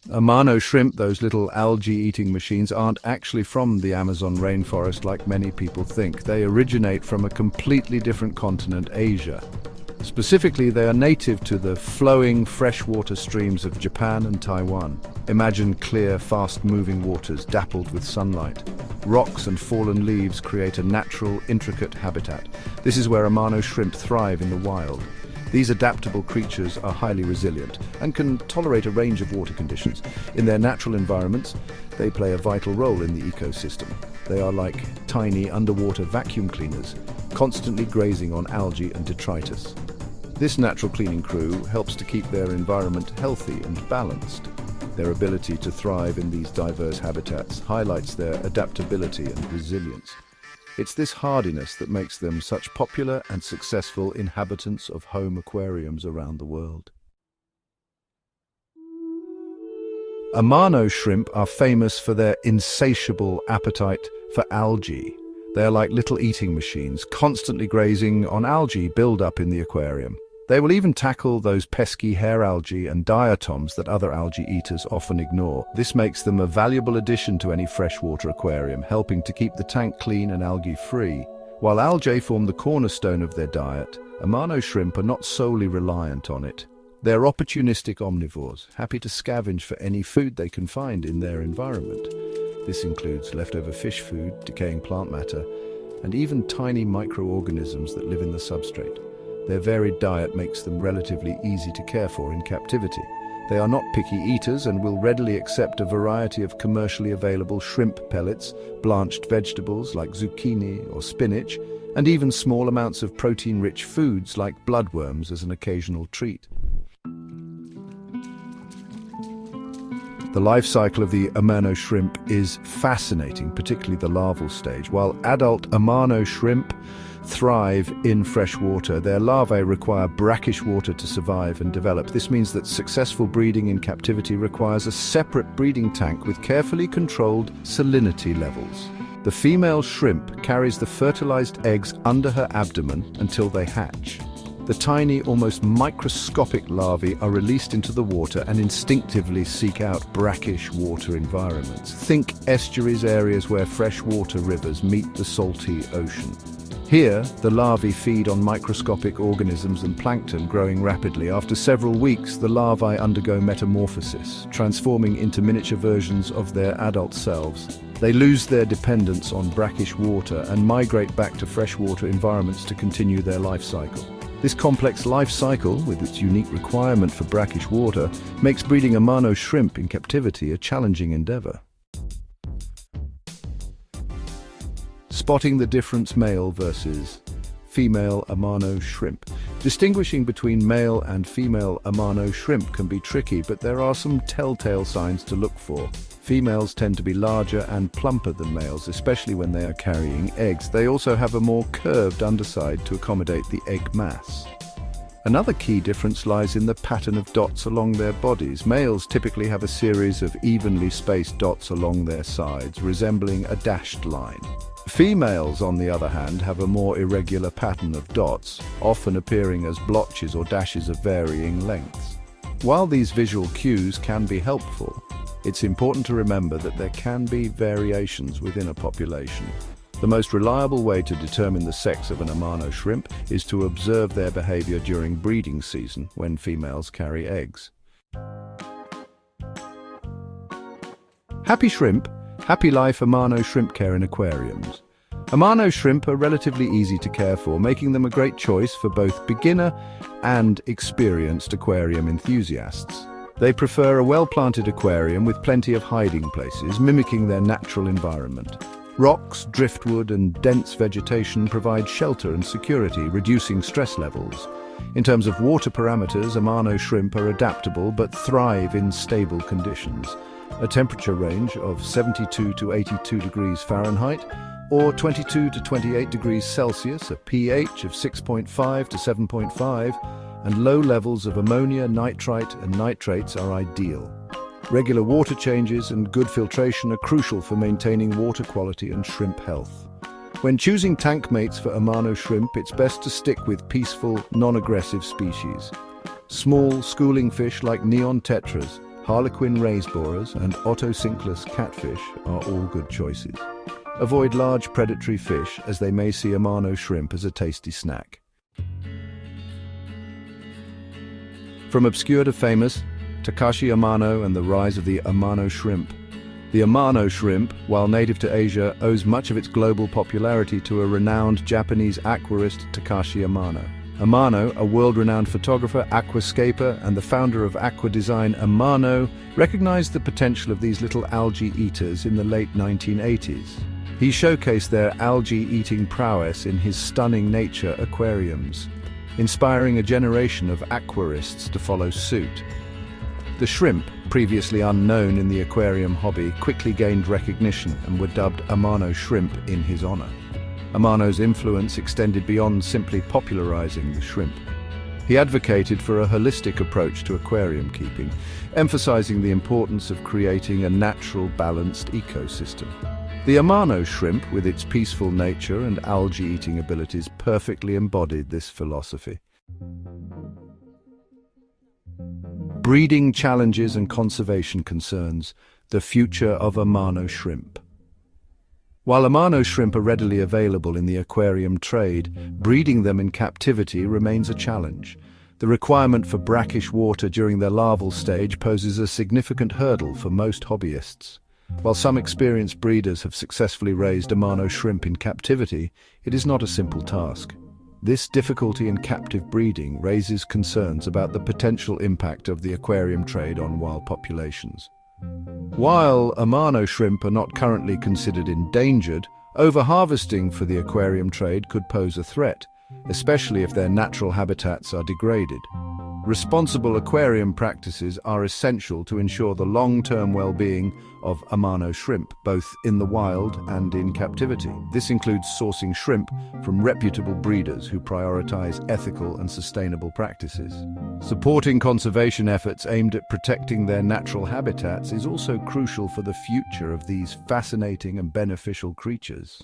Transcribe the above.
Amano shrimp, those little algae-eating machines, aren't actually from the Amazon rainforest like many people think. They originate from a completely different continent, Asia. Specifically, they are native to the flowing freshwater streams of Japan and Taiwan. Imagine clear, fast-moving waters dappled with sunlight. Rocks and fallen leaves create a natural, intricate habitat. This is where Amano shrimp thrive in the wild. These adaptable creatures are highly resilient and can tolerate a range of water conditions. In their natural environments, they play a vital role in the ecosystem. They are like tiny underwater vacuum cleaners, constantly grazing on algae and detritus. This natural cleaning crew helps to keep their environment healthy and balanced. Their ability to thrive in these diverse habitats highlights their adaptability and resilience. It's this hardiness that makes them such popular and successful inhabitants of home aquariums around the world. Amano shrimp are famous for their insatiable appetite for algae. They are like little eating machines, constantly grazing on algae build-up in the aquarium. They will even tackle those pesky hair algae and diatoms that other algae eaters often ignore. This makes them a valuable addition to any freshwater aquarium, helping to keep the tank clean and algae-free. While algae form the cornerstone of their diet, Amano shrimp are not solely reliant on it. They're opportunistic omnivores, happy to scavenge for any food they can find in their environment. This includes leftover fish food, decaying plant matter, and even tiny microorganisms that live in the substrate. Their varied diet makes them relatively easy to care for in captivity. They are not picky eaters and will readily accept a variety of commercially available shrimp pellets, blanched vegetables like zucchini or spinach, and even small amounts of protein-rich foods like bloodworms as an occasional treat. The life cycle of the Amano shrimp is fascinating, particularly the larval stage. While adult Amano shrimp thrive in fresh water, their larvae require brackish water to survive and develop. This means that successful breeding in captivity requires a separate breeding tank with carefully controlled salinity levels. The female shrimp carries the fertilized eggs under her abdomen until they hatch. The tiny, almost microscopic larvae are released into the water and instinctively seek out brackish water environments. Think estuaries, areas where freshwater rivers meet the salty ocean. Here, the larvae feed on microscopic organisms and plankton growing rapidly. After several weeks, the larvae undergo metamorphosis, transforming into miniature versions of their adult selves. They lose their dependence on brackish water and migrate back to freshwater environments to continue their life cycle. This complex life cycle, with its unique requirement for brackish water, makes breeding Amano shrimp in captivity a challenging endeavor. Spotting the difference male versus female Amano shrimp. Distinguishing between male and female Amano shrimp can be tricky, but there are some telltale signs to look for. Females tend to be larger and plumper than males, especially when they are carrying eggs. They also have a more curved underside to accommodate the egg mass. Another key difference lies in the pattern of dots along their bodies. Males typically have a series of evenly spaced dots along their sides, resembling a dashed line. Females, on the other hand, have a more irregular pattern of dots, often appearing as blotches or dashes of varying lengths. While these visual cues can be helpful, it's important to remember that there can be variations within a population. The most reliable way to determine the sex of an Amano shrimp is to observe their behavior during breeding season, when females carry eggs. Happy shrimp, happy life Amano shrimp care in aquariums. Amano shrimp are relatively easy to care for, making them a great choice for both beginner and experienced aquarium enthusiasts. They prefer a well-planted aquarium with plenty of hiding places, mimicking their natural environment. Rocks, driftwood, and dense vegetation provide shelter and security, reducing stress levels. In terms of water parameters, Amano shrimp are adaptable but thrive in stable conditions. A temperature range of 72 to 82 degrees Fahrenheit or 22 to 28 degrees Celsius, a pH of 6.5 to 7.5, and low levels of ammonia, nitrite, and nitrates are ideal. Regular water changes and good filtration are crucial for maintaining water quality and shrimp health. When choosing tank mates for Amano shrimp, it's best to stick with peaceful, non-aggressive species. Small, schooling fish like neon tetras Harlequin raised borers and otocinclus catfish are all good choices. Avoid large predatory fish as they may see Amano shrimp as a tasty snack. From obscure to famous, Takashi Amano and the rise of the Amano shrimp. The Amano shrimp, while native to Asia, owes much of its global popularity to a renowned Japanese aquarist, Takashi Amano. Amano, a world-renowned photographer, aquascaper, and the founder of aqua design Amano, recognized the potential of these little algae eaters in the late 1980s. He showcased their algae-eating prowess in his stunning nature aquariums, inspiring a generation of aquarists to follow suit. The shrimp, previously unknown in the aquarium hobby, quickly gained recognition and were dubbed Amano shrimp in his honor. Amano's influence extended beyond simply popularizing the shrimp. He advocated for a holistic approach to aquarium keeping, emphasizing the importance of creating a natural, balanced ecosystem. The Amano shrimp, with its peaceful nature and algae-eating abilities, perfectly embodied this philosophy. Breeding challenges and conservation concerns, the future of Amano shrimp. While Amano shrimp are readily available in the aquarium trade, breeding them in captivity remains a challenge. The requirement for brackish water during their larval stage poses a significant hurdle for most hobbyists. While some experienced breeders have successfully raised Amano shrimp in captivity, it is not a simple task. This difficulty in captive breeding raises concerns about the potential impact of the aquarium trade on wild populations. While Amano shrimp are not currently considered endangered, overharvesting for the aquarium trade could pose a threat, especially if their natural habitats are degraded. Responsible aquarium practices are essential to ensure the long-term well-being of Amano shrimp, both in the wild and in captivity. This includes sourcing shrimp from reputable breeders who prioritize ethical and sustainable practices. Supporting conservation efforts aimed at protecting their natural habitats is also crucial for the future of these fascinating and beneficial creatures.